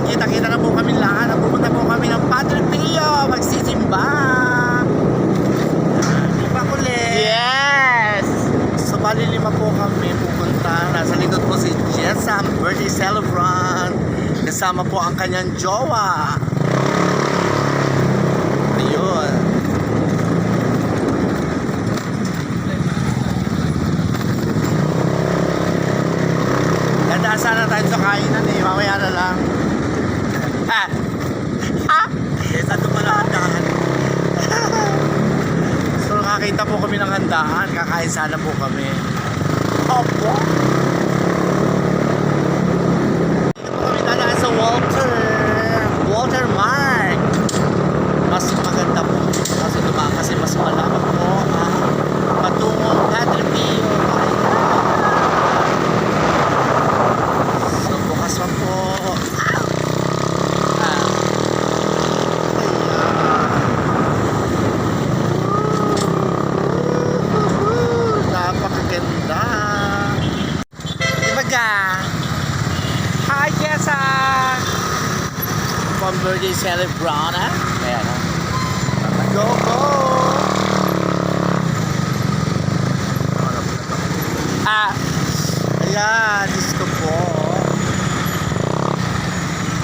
Kita-kita na po kami lahat. Pupunta po kami ng Padre Pio. Magsisimba. Di ba ulit? Yes! So bali 5 po kami pupunta. Nasa likod po si Jessam, birthday celebrant. Kasama po ang kanyang jowa. Ayun. Ganda sana tayo sa kainan eh. Mamaya na lang. Ha? Ha? Eh, saan ito pala handahan? So nakakita po kami ng handahan. Kakain sana po kami. Opo. Dito po kami dadaan sa Walter Mark. Mas maganda po. Kasi dumaan kasi mas malapit po ang patungong Padre Pio. So bukas pa po. Napakaganda. Dibaga? Hi, Jessa! From birthday celebrant, ha? Ayan, ha? Go, go! Ayan, disco po.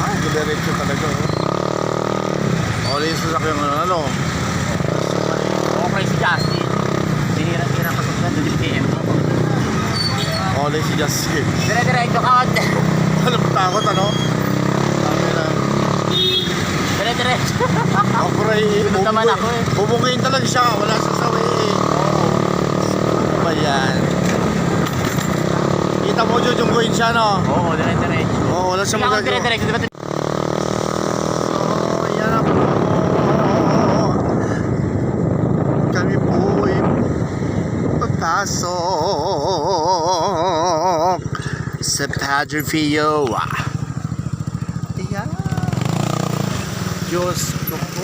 Ay, diretso talaga, oh. Oli yung sasakyan ano. Okay si Justin. Sinira-sira pa sa DTM. Oli si Justin. Dire-diretso ka. Alam takot, ano? Dire-diretso. Ako rin, Sunod naman ako eh. bubungin talaga siya, wala sa sawi eh. Oo. Ano ba yan? Kita mo jujungguin siya, no? Oo, dire-diretso. Oo, wala siya Kailangan magagawa. dire-diretso. Diba? So, yan na po. Kami po ay papasok sa Padre Pio. Ayan. Diyos ko po.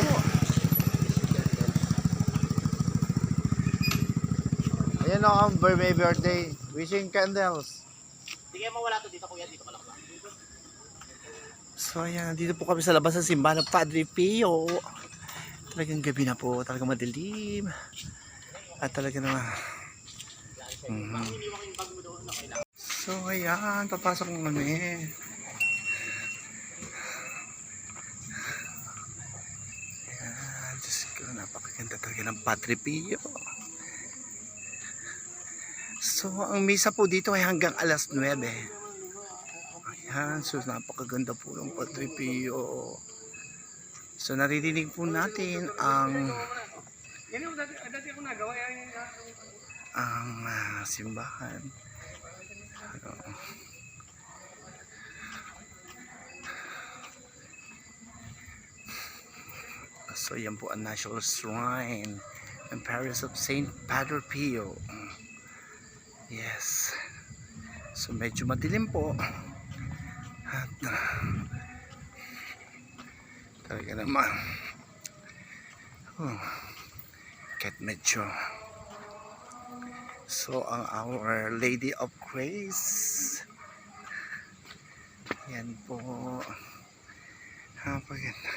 Ayan o ang may birthday. Wishing candles. Hindi kayo mawala to dito, kuya. Dito ka lang ba? So ayan, dito po kami sa labas ng simbahan ng Padre Pio. Talagang gabi na po, talagang madilim. At talaga naman. So ayan, papasok mo kami. Ayan, Diyos ko, napakaganda talaga ng Padre Pio. So ang misa po dito ay hanggang alas 9. Ayan, so napakaganda po ng Padre Pio. So naririnig po natin ang simbahan. So yan po ang National Shrine ng Parish of Saint Padre Pio. Yes. So medyo madilim po. At talaga naman kahit medyo. So ang Our Lady of Grace, yan po, napaganda.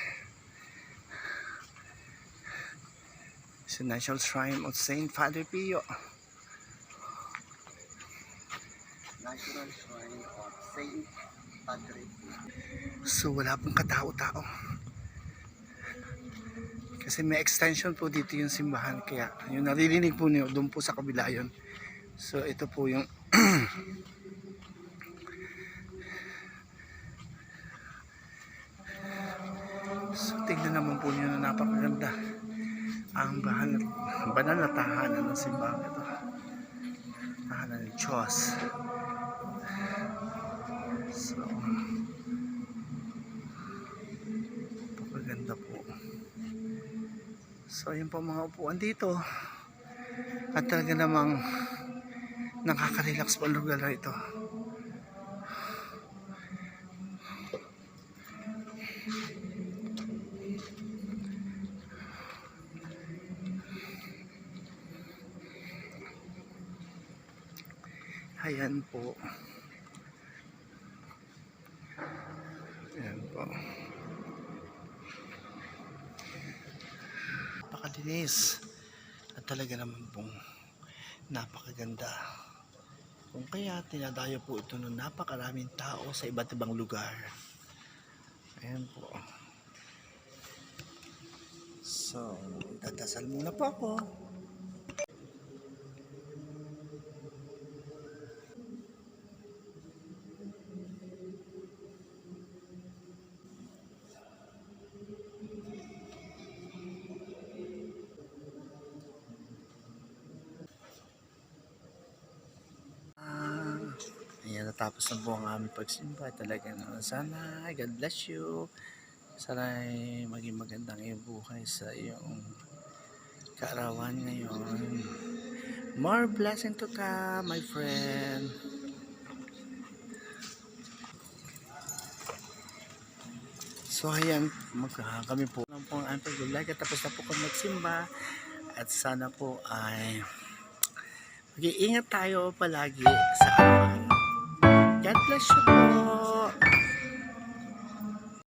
Sa National Shrine of Saint Padre Pio. National Shrine of Saint Padre Pio. So wala pong katao-tao. Kasi may extension po dito yung simbahan. Kaya yung naririnig po niyo, doon po sa kabila yun. So ito po yung so tingnan naman po niyo na napakaganda ang banal na tahanan ng simbahan ito. Tahanan ng Diyos. So napakaganda po. So yun po mga upuan dito. At talaga namang nakaka-relax po ang lugar na ito. Ayan po. Ayan. po. Napakalinis. At talaga naman pong napakaganda. Kung kaya tinadayo po ito ng napakaraming tao sa iba't ibang lugar. Ayan po. So, dadasal muna po ako. Ayan, natapos na po ang aming pagsimba. Talaga naman sana, God bless you. Sana ay maging magandang iyong buhay sa iyong kaarawan ngayon. More blessing to come, my friend. So ayan, kami po lang po ang aming pag-vlog at tapos na po kami magsimba. At sana po ay mag-iingat tayo palagi sa arawan. God bless you po.